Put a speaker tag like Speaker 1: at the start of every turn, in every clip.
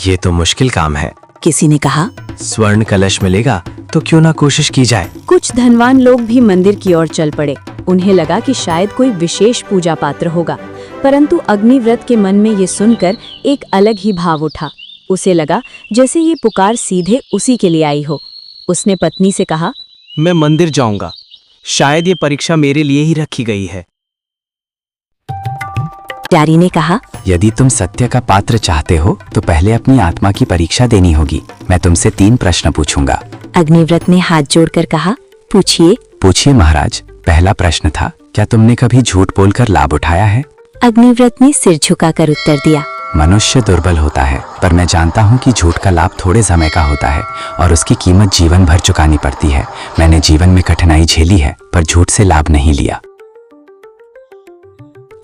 Speaker 1: ये तो मुश्किल काम है।
Speaker 2: किसी ने कहा।
Speaker 1: स्वर्ण कलश मिलेगा तो क्यों ना कोशिश की जाए।
Speaker 2: कुछ धनवान लोग भी मंदिर की ओर चल पड़े। उन्हें लगा कि शायद कोई विशेष पूजा पात्र होगा, परंतु अग्निव्रत के मन में ये सुनकर एक अलग ही भाव उठा। उसे लगा जैसे ये पुकार सीधे उसी के लिए आई हो। उसने पत्नी से कहा,
Speaker 3: मैं मंदिर जाऊंगा, शायद ये परीक्षा मेरे लिए ही रखी गई है।
Speaker 2: प्यारी ने कहा,
Speaker 4: यदि तुम सत्य का पात्र चाहते हो तो पहले अपनी आत्मा की परीक्षा देनी होगी। मैं तुमसे 3 प्रश्न पूछूंगा।
Speaker 2: अग्निव्रत ने हाथ जोड़कर कहा, पूछिए।
Speaker 4: पूछिए महाराज। पहला प्रश्न था, क्या तुमने कभी झूठ बोलकर लाभ उठाया है?
Speaker 2: अग्निव्रत ने सिर झुकाकर उत्तर दिया,
Speaker 4: मनुष्य दुर्बल होता है, पर मैं जानता हूँ कि झूठ का लाभ थोड़े समय का होता है और उसकी कीमत जीवन भर चुकानी पड़ती है। मैंने जीवन में कठिनाई झेली है, पर झूठ से लाभ नहीं लिया।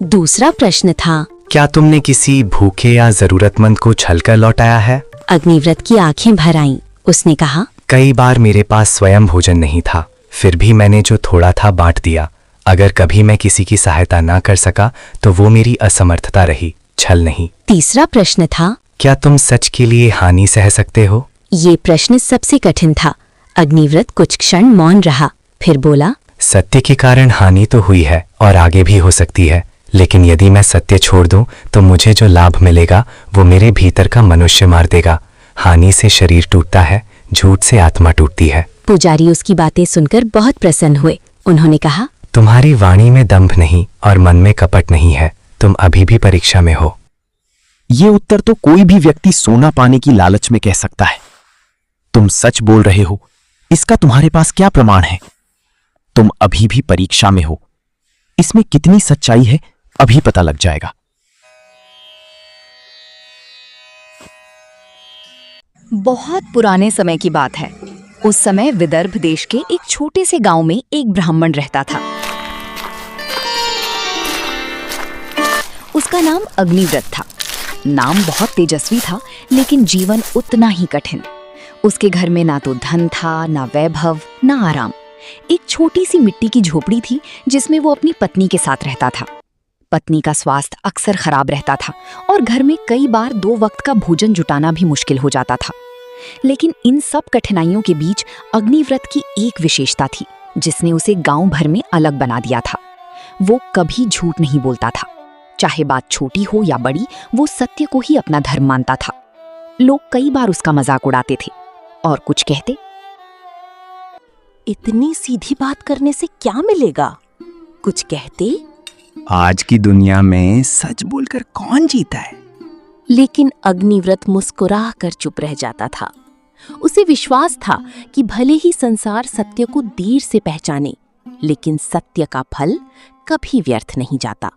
Speaker 2: दूसरा प्रश्न था,
Speaker 1: क्या तुमने किसी भूखे या जरूरतमंद को छलकर लौटाया है?
Speaker 2: अग्निव्रत की आंखें भर आईं। उसने कहा,
Speaker 1: कई बार मेरे पास स्वयं भोजन नहीं था, फिर भी मैंने जो थोड़ा था बांट दिया। अगर कभी मैं किसी की सहायता ना कर सका तो वो मेरी असमर्थता रही, छल नहीं।
Speaker 2: तीसरा प्रश्न था,
Speaker 1: क्या तुम सच के लिए हानि सह सकते हो?
Speaker 2: ये प्रश्न सबसे कठिन था। अग्निव्रत कुछ क्षण मौन रहा, फिर बोला,
Speaker 1: सत्य के कारण हानि तो हुई है और आगे भी हो सकती है, लेकिन यदि मैं सत्य छोड़ दूं तो मुझे जो लाभ मिलेगा वो मेरे भीतर का मनुष्य मार देगा। हानि से शरीर टूटता है, झूठ से आत्मा टूटती है।
Speaker 2: पुजारी उसकी बातें सुनकर बहुत प्रसन्न हुए। उन्होंने कहा,
Speaker 1: तुम्हारी वाणी में दंभ नहीं और मन में कपट नहीं है। तुम अभी भी परीक्षा में हो।
Speaker 5: ये उत्तर तो कोई भी व्यक्ति सोना पाने की लालच में कह सकता है। तुम सच बोल रहे हो, इसका तुम्हारे पास क्या प्रमाण है? तुम अभी भी परीक्षा में हो। इसमें कितनी सच्चाई है अभी पता लग जाएगा।
Speaker 6: बहुत पुराने समय की बात है। उस समय विदर्भ देश के एक छोटे से गांव में एक ब्राह्मण रहता था। उसका नाम अग्निव्रत था। नाम बहुत तेजस्वी था, लेकिन जीवन उतना ही कठिन। उसके घर में ना तो धन था, ना वैभव, ना आराम। एक छोटी सी मिट्टी की झोपड़ी थी जिसमें वो अपनी पत्नी के साथ रहता था। पत्नी का स्वास्थ्य अक्सर खराब रहता था और घर में कई बार 2 वक्त का भोजन जुटाना भी मुश्किल हो जाता था। लेकिन इन सब कठिनाइयों के बीच अग्निव्रत की एक विशेषता थी जिसने उसे गांव भर में अलग बना दिया था। वो कभी झूठ नहीं बोलता था। चाहे बात छोटी हो या बड़ी, वो सत्य को ही अपना धर्म मानता था। लोग कई बार उसका मजाक उड़ाते थे और कुछ कहते,
Speaker 2: इतनी सीधी बात करने से क्या मिलेगा? कुछ कहते,
Speaker 5: आज की दुनिया में सच बोलकर कौन जीता है?
Speaker 2: लेकिन अग्निव्रत मुस्कुरा कर चुप रह जाता था। उसे विश्वास था कि भले ही संसार सत्य को देर से पहचाने, लेकिन सत्य का फल कभी व्यर्थ नहीं जाता।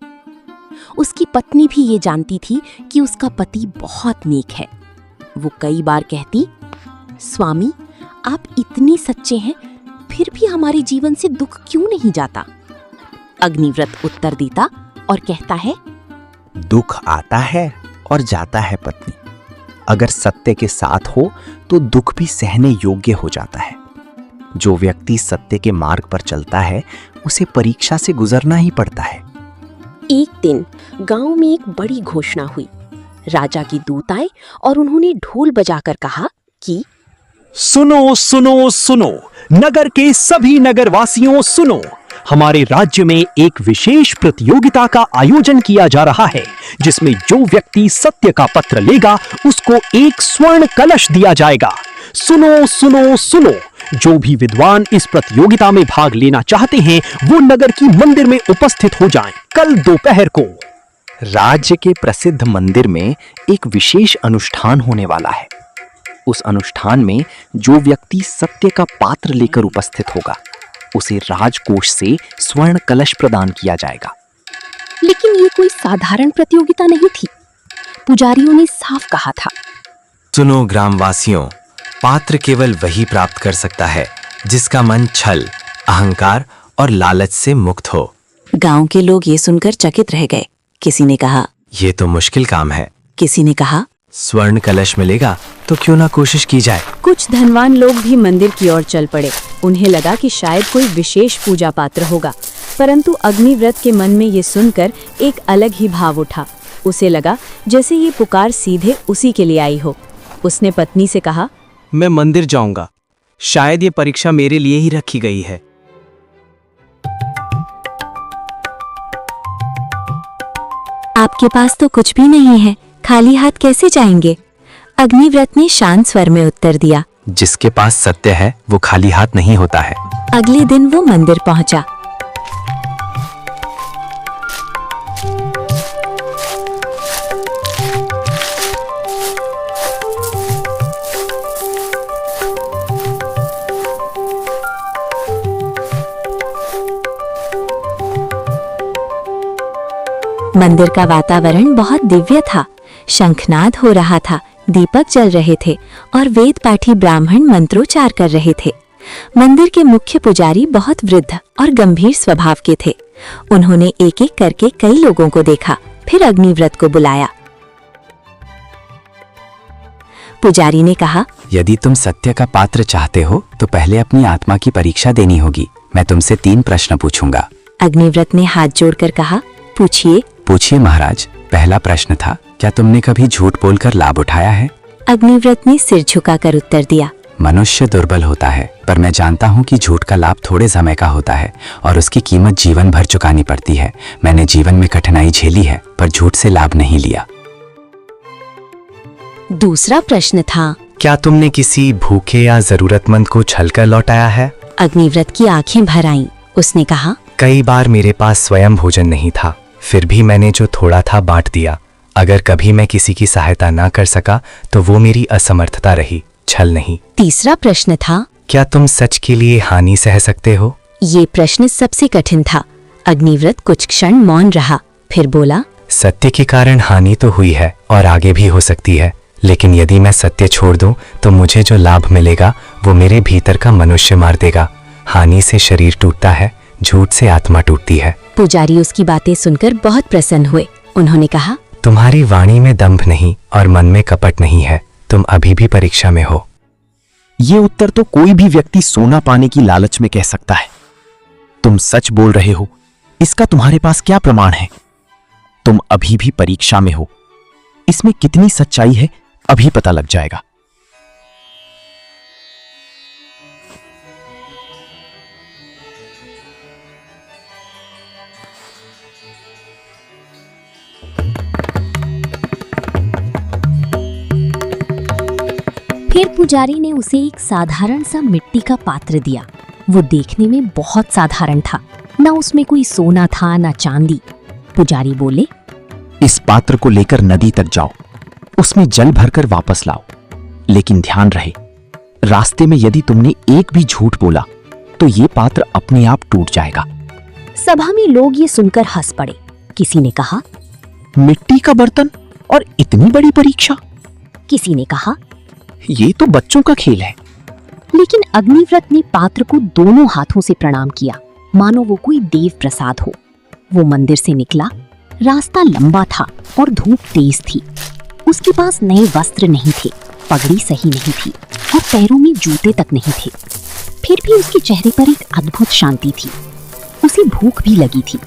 Speaker 2: उसकी पत्नी भी ये जानती थी कि उसका पति बहुत नेक है। वो कई बार कहती, स्वामी, आप इतने सच्चे हैं, फिर भी हमारे जीवन से दुख क्यों नहीं जाता? अग्निव्रत उत्तर देता और कहता है,
Speaker 5: दुख आता है और जाता है पत्नी। अगर सत्य के साथ हो तो दुख भी सहने योग्य हो जाता है। जो व्यक्ति सत्य के मार्ग पर चलता है उसे परीक्षा से गुजरना ही पड़ता है।
Speaker 2: एक दिन गांव में एक बड़ी घोषणा हुई। राजा की दूत आए और उन्होंने ढोल बजाकर कहा कि
Speaker 7: सुनो सुनो सुनो, नगर के सभी नगरवासियों सुनो, हमारे राज्य में एक विशेष प्रतियोगिता का आयोजन किया जा रहा है, जिसमें जो व्यक्ति सत्य का पत्र लेगा उसको एक स्वर्ण कलश दिया जाएगा। सुनो सुनो सुनो, जो भी विद्वान इस प्रतियोगिता में भाग लेना चाहते हैं वो नगर की मंदिर में उपस्थित हो जाएं, कल दोपहर को।
Speaker 5: राज्य के प्रसिद्ध मंदिर में एक विशेष अनुष्ठान होने वाला है। उस अनुष्ठान में जो व्यक्ति सत्य का पात्र लेकर उपस्थित होगा उसे राजकोष से स्वर्ण कलश प्रदान किया जाएगा।
Speaker 2: लेकिन ये कोई साधारण प्रतियोगिता नहीं थी। पुजारियों ने साफ कहा था,
Speaker 1: सुनो ग्रामवासियों, पात्र केवल वही प्राप्त कर सकता है जिसका मन छल, अहंकार और लालच से मुक्त हो।
Speaker 2: गांव के लोग ये सुनकर चकित रह गए। किसी ने कहा,
Speaker 1: ये तो मुश्किल काम है।
Speaker 2: किसी ने कहा,
Speaker 1: स्वर्ण कलश मिलेगा तो क्यों ना कोशिश की जाए।
Speaker 2: कुछ धनवान लोग भी मंदिर की ओर चल पड़े। उन्हें लगा कि शायद कोई विशेष पूजा पात्र होगा, परंतु अग्निव्रत के मन में ये सुनकर एक अलग ही भाव उठा। उसे लगा जैसे ये पुकार सीधे उसी के लिए आई हो। उसने पत्नी से कहा,
Speaker 3: मैं मंदिर जाऊंगा। शायद ये परीक्षा मेरे लिए ही रखी गई है।
Speaker 2: आपके पास तो कुछ भी नहीं है, खाली हाथ कैसे जाएंगे? अग्निव्रत ने शांत स्वर में उत्तर दिया।
Speaker 1: जिसके पास सत्य है वो खाली हाथ नहीं होता है।
Speaker 2: अगले दिन वो मंदिर पहुंचा। मंदिर का वातावरण बहुत दिव्य था। शंखनाद हो रहा था, दीपक जल रहे थे और वेद पाठी ब्राह्मण मंत्रोच्चार कर रहे थे। मंदिर के मुख्य पुजारी बहुत वृद्ध और गंभीर स्वभाव के थे। उन्होंने एक एक करके कई लोगों को देखा, फिर अग्निव्रत को बुलाया। पुजारी ने कहा,
Speaker 4: यदि तुम सत्य का पात्र चाहते हो तो पहले अपनी आत्मा की परीक्षा देनी होगी। मैं तुमसे 3 प्रश्न पूछूंगा।
Speaker 2: अग्निव्रत ने हाथ जोड़कर कहा, पूछिए।
Speaker 4: पूछिए महाराज। पहला प्रश्न था, क्या तुमने कभी झूठ बोलकर लाभ उठाया है?
Speaker 2: अग्निव्रत ने सिर झुकाकर उत्तर दिया,
Speaker 4: मनुष्य दुर्बल होता है, पर मैं जानता हूँ कि झूठ का लाभ थोड़े समय का होता है और उसकी कीमत जीवन भर चुकानी पड़ती है। मैंने जीवन में कठिनाई झेली है, पर झूठ से लाभ नहीं लिया।
Speaker 2: दूसरा प्रश्न था,
Speaker 1: क्या तुमने किसी भूखे या जरूरतमंद को छलकर लौटाया है?
Speaker 2: अग्निव्रत की आंखें भर आईं। उसने कहा,
Speaker 1: कई बार मेरे पास स्वयं भोजन नहीं था, फिर भी मैंने जो थोड़ा था बांट दिया। अगर कभी मैं किसी की सहायता ना कर सका तो वो मेरी असमर्थता रही, छल नहीं।
Speaker 2: तीसरा प्रश्न था,
Speaker 1: क्या तुम सच के लिए हानि सह सकते हो?
Speaker 2: ये प्रश्न सबसे कठिन था। अग्निव्रत कुछ क्षण मौन रहा, फिर बोला,
Speaker 1: सत्य के कारण हानि तो हुई है और आगे भी हो सकती है, लेकिन यदि मैं सत्य छोड़ दूं तो मुझे जो लाभ मिलेगा वो मेरे भीतर का मनुष्य मार देगा। हानि से शरीर टूटता है, झूठ से आत्मा टूटती है।
Speaker 2: पुजारी उसकी बातें सुनकर बहुत प्रसन्न हुए। उन्होंने कहा,
Speaker 1: तुम्हारी वाणी में दंभ नहीं और मन में कपट नहीं है। तुम अभी भी परीक्षा में हो।
Speaker 5: ये उत्तर तो कोई भी व्यक्ति सोना पाने की लालच में कह सकता है। तुम सच बोल रहे हो, इसका तुम्हारे पास क्या प्रमाण है? तुम अभी भी परीक्षा में हो। इसमें कितनी सच्चाई है अभी पता लग जाएगा।
Speaker 2: फिर पुजारी ने उसे एक साधारण सा मिट्टी का पात्र दिया। वो देखने में बहुत साधारण था, ना उसमें कोई सोना था ना चांदी। पुजारी बोले,
Speaker 5: इस पात्र को लेकर नदी तक जाओ, उसमें जल भरकर वापस लाओ। लेकिन ध्यान रहे, रास्ते में यदि तुमने एक भी झूठ बोला तो ये पात्र अपने आप टूट जाएगा।
Speaker 2: सभा में लोग ये सुनकर हंस पड़े। किसी ने कहा,
Speaker 5: मिट्टी का बर्तन और इतनी बड़ी परीक्षा?
Speaker 2: किसी ने कहा,
Speaker 5: ये तो बच्चों का खेल है।
Speaker 2: लेकिन अग्निव्रत ने पात्र को दोनों हाथों से प्रणाम किया, मानो वो कोई देव प्रसाद हो। वो मंदिर से निकला। रास्ता लंबा था और धूप तेज थी। उसके पास नए वस्त्र नहीं थे, पगड़ी सही नहीं थी और पैरों में जूते तक नहीं थे। फिर भी उसके चेहरे पर एक अद्भुत शांति थी। उसे भूख भी लगी थी,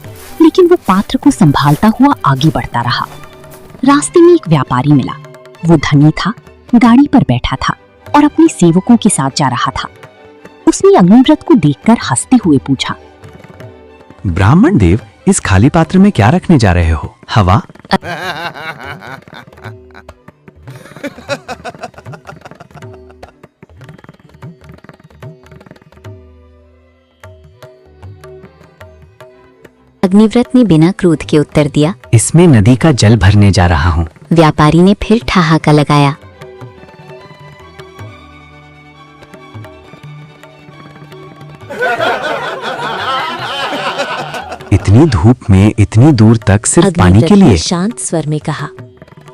Speaker 2: लेकिन वो पात्र को संभालता हुआ आगे बढ़ता रहा। रास्ते में एक व्यापारी मिला। वो धनी था, गाड़ी पर बैठा था और अपने सेवकों के साथ जा रहा था। उसने अग्निव्रत को देखकर हंसते हुए पूछा,
Speaker 4: ब्राह्मण देव, इस खाली पात्र में क्या रखने जा रहे हो? हवा?
Speaker 6: अग्निव्रत ने बिना क्रोध के उत्तर दिया,
Speaker 4: इसमें नदी का जल भरने जा रहा हूँ।
Speaker 6: व्यापारी ने फिर ठहाका लगाया।
Speaker 4: इतनी धूप में इतनी दूर तक सिर्फ पानी के लिए?
Speaker 2: शांत स्वर में कहा,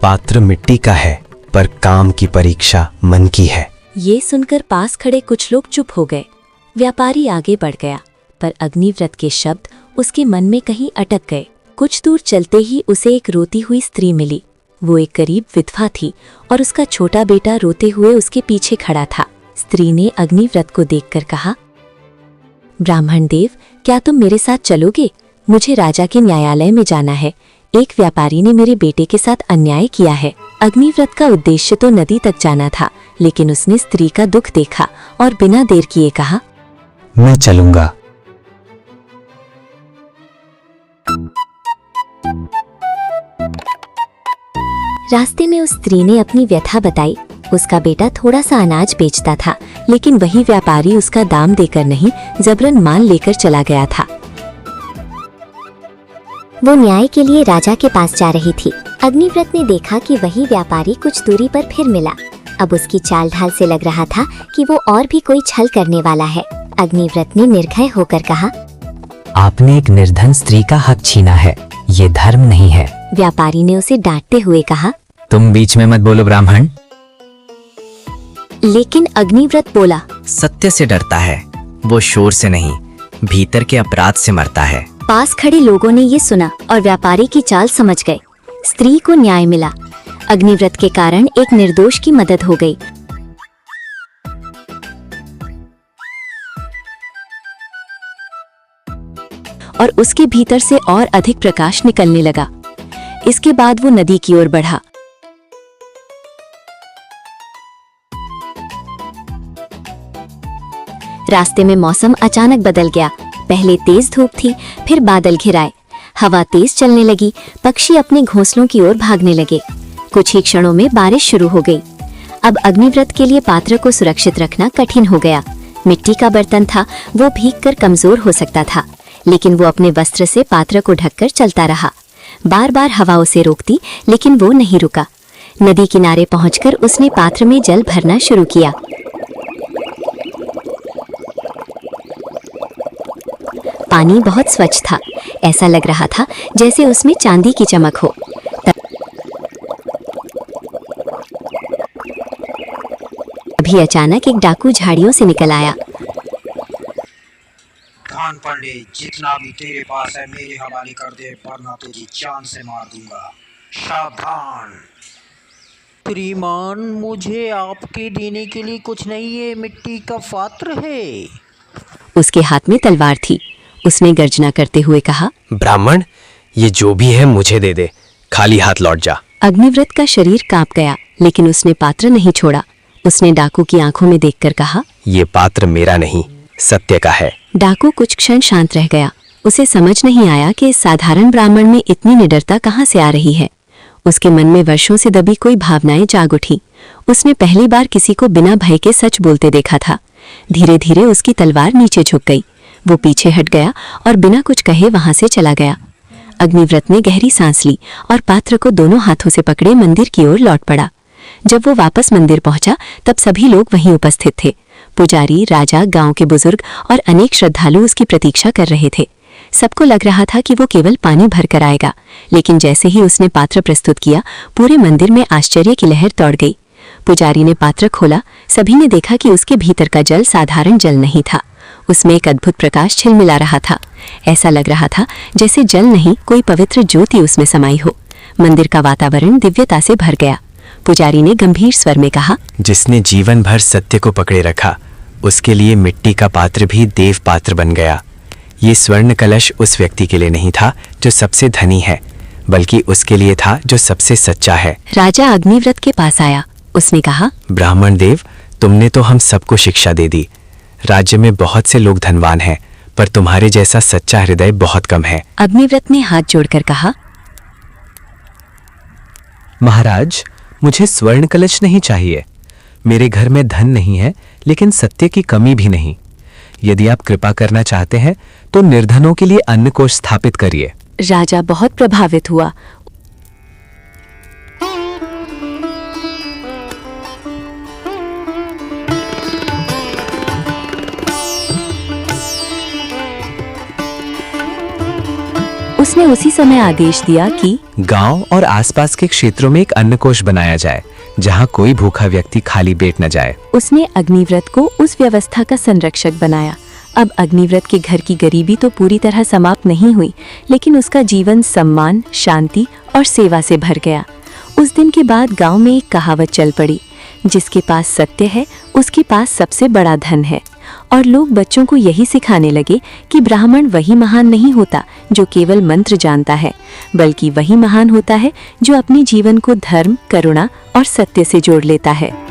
Speaker 1: पात्र मिट्टी का है, पर काम की परीक्षा मन की है।
Speaker 2: ये सुनकर पास खड़े कुछ लोग चुप हो गए। व्यापारी आगे बढ़ गया, पर अग्निव्रत के शब्द उसके मन में कहीं अटक गए। कुछ दूर चलते ही उसे एक रोती हुई स्त्री मिली। वो एक गरीब विधवा थी और उसका छोटा बेटा रोते हुए उसके पीछे खड़ा था। स्त्री ने अग्निव्रत को देखकर कहा, ब्राह्मण देव, क्या तुम मेरे साथ चलोगे? मुझे राजा के न्यायालय में जाना है। एक व्यापारी ने मेरे बेटे के साथ अन्याय किया है। अग्निव्रत का उद्देश्य तो नदी तक जाना था, लेकिन उसने स्त्री का दुख देखा और बिना देर किए कहा,
Speaker 1: मैं चलूंगा।
Speaker 2: रास्ते में उस स्त्री ने अपनी व्यथा बताई। उसका बेटा थोड़ा सा अनाज बेचता था, लेकिन वही व्यापारी उसका दाम देकर नहीं, जबरन माल लेकर चला गया था।
Speaker 8: वो न्याय के लिए राजा के पास जा रही थी। अग्निव्रत ने देखा कि वही व्यापारी कुछ दूरी पर फिर मिला। अब उसकी चाल ढाल से लग रहा था कि वो और भी कोई छल करने वाला है। अग्निव्रत ने निर्भय होकर कहा,
Speaker 4: आपने एक निर्धन स्त्री का हक छीना है, ये धर्म नहीं है।
Speaker 8: व्यापारी ने उसे डांटते हुए कहा,
Speaker 4: तुम बीच में मत बोलो ब्राह्मण।
Speaker 8: लेकिन अग्निव्रत बोला,
Speaker 3: सत्य से डरता है, वो शोर से नहीं, भीतर के अपराध से मरता है।
Speaker 8: पास खड़े लोगों ने ये सुना और व्यापारी की चाल समझ गए। स्त्री को न्याय मिला। अग्निव्रत के कारण एक निर्दोष की मदद हो गई।
Speaker 2: और उसके भीतर से और अधिक प्रकाश निकलने लगा। इसके बाद वो नदी की ओर बढ़ा। रास्ते में मौसम अचानक बदल गया। पहले तेज धूप थी, फिर बादल घिर आए। हवा तेज चलने लगी। पक्षी अपने घोंसलों की ओर भागने लगे। कुछ ही क्षणों में बारिश शुरू हो गई। अब अग्निव्रत के लिए पात्र को सुरक्षित रखना कठिन हो गया। मिट्टी का बर्तन था, वो भीगकर कमजोर हो सकता था, लेकिन वो अपने वस्त्र से पात्र को ढककर चलता रहा। बार बार हवा उसे रोकती, लेकिन वो नहीं रुका। नदी किनारे पहुंचकर उसने पात्र में जल भरना शुरू किया। पानी बहुत स्वच्छ था। ऐसा लग रहा था जैसे उसमें चांदी की चमक हो। अभी अचानक एक डाकू झाड़ियों से निकल आया।
Speaker 9: खान पंडित, जितना भी तेरे पास है मेरे हवाले कर दे, वरना तुझे जान से मार दूंगा। सावधान।
Speaker 10: श्रीमान, मुझे आपके देने के लिए कुछ नहीं, ये मिट्टी का पात्र है।
Speaker 2: उसके हाथ में तलवार थी। उसने गर्जना करते हुए कहा,
Speaker 3: ब्राह्मण, ये जो भी है मुझे दे दे, खाली हाथ लौट जा।
Speaker 2: अग्निव्रत का शरीर कांप गया, लेकिन उसने पात्र नहीं छोड़ा। उसने डाकू की आंखों में देखकर कहा,
Speaker 3: ये पात्र मेरा नहीं, सत्य का है।
Speaker 2: डाकू कुछ क्षण शांत रह गया। उसे समझ नहीं आया कि इस साधारण ब्राह्मण में इतनी निडरता कहाँ से आ रही है। उसके मन में वर्षों से दबी कोई भावनाएं जाग उठी। उसने पहली बार किसी को बिना भय के सच बोलते देखा था। धीरे धीरे उसकी तलवार नीचे झुक गई। वो पीछे हट गया और बिना कुछ कहे वहां से चला गया। अग्निव्रत ने गहरी सांस ली और पात्र को दोनों हाथों से पकड़े मंदिर की ओर लौट पड़ा। जब वो वापस मंदिर पहुंचा, तब सभी लोग वहीं उपस्थित थे। पुजारी, राजा, गांव के बुजुर्ग और अनेक श्रद्धालु उसकी प्रतीक्षा कर रहे थे। सबको लग रहा था कि वो केवल पानी भर कर आएगा, लेकिन जैसे ही उसने पात्र प्रस्तुत किया, पूरे मंदिर में आश्चर्य की लहर दौड़ गई। पुजारी ने पात्र खोला। सभी ने देखा कि उसके भीतर का जल साधारण जल नहीं था। उसमें एक अद्भुत प्रकाश झिलमिला रहा था। ऐसा लग रहा था जैसे जल नहीं, कोई पवित्र ज्योति उसमें समाई हो। मंदिर का वातावरण दिव्यता से भर गया। पुजारी ने गंभीर स्वर में कहा,
Speaker 1: जिसने जीवन भर सत्य को पकड़े रखा, उसके लिए मिट्टी का पात्र भी देव पात्र बन गया। ये स्वर्ण कलश उस व्यक्ति के लिए नहीं था जो सबसे धनी है, बल्कि उसके लिए था जो सबसे सच्चा है।
Speaker 2: राजा अग्निव्रत के पास आया। उसने कहा,
Speaker 1: ब्राह्मण देव, तुमने तो हम सबको शिक्षा दे दी। राज्य में बहुत से लोग धनवान हैं, पर तुम्हारे जैसा सच्चा हृदय बहुत कम है।
Speaker 2: अग्निव्रत ने हाथ जोड़कर कहा,
Speaker 1: महाराज, मुझे स्वर्ण कलश नहीं चाहिए। मेरे घर में धन नहीं है, लेकिन सत्य की कमी भी नहीं। यदि आप कृपा करना चाहते हैं तो निर्धनों के लिए अन्न कोष स्थापित करिए।
Speaker 2: राजा बहुत प्रभावित हुआ। उसने उसी समय आदेश दिया कि
Speaker 1: गांव और आसपास के क्षेत्रों में एक अन्न कोष बनाया जाए, जहां कोई भूखा व्यक्ति खाली पेट न जाए।
Speaker 2: उसने अग्निव्रत को उस व्यवस्था का संरक्षक बनाया। अब अग्निव्रत के घर की गरीबी तो पूरी तरह समाप्त नहीं हुई, लेकिन उसका जीवन सम्मान, शांति और सेवा से भर गया। उस दिन के बाद गांव में एक कहावत चल पड़ी, जिसके पास सत्य है उसके पास सबसे बड़ा धन है। और लोग बच्चों को यही सिखाने लगे कि ब्राह्मण वही महान नहीं होता जो केवल मंत्र जानता है, बल्कि वही महान होता है जो अपने जीवन को धर्म, करुणा और सत्य से जोड़ लेता है।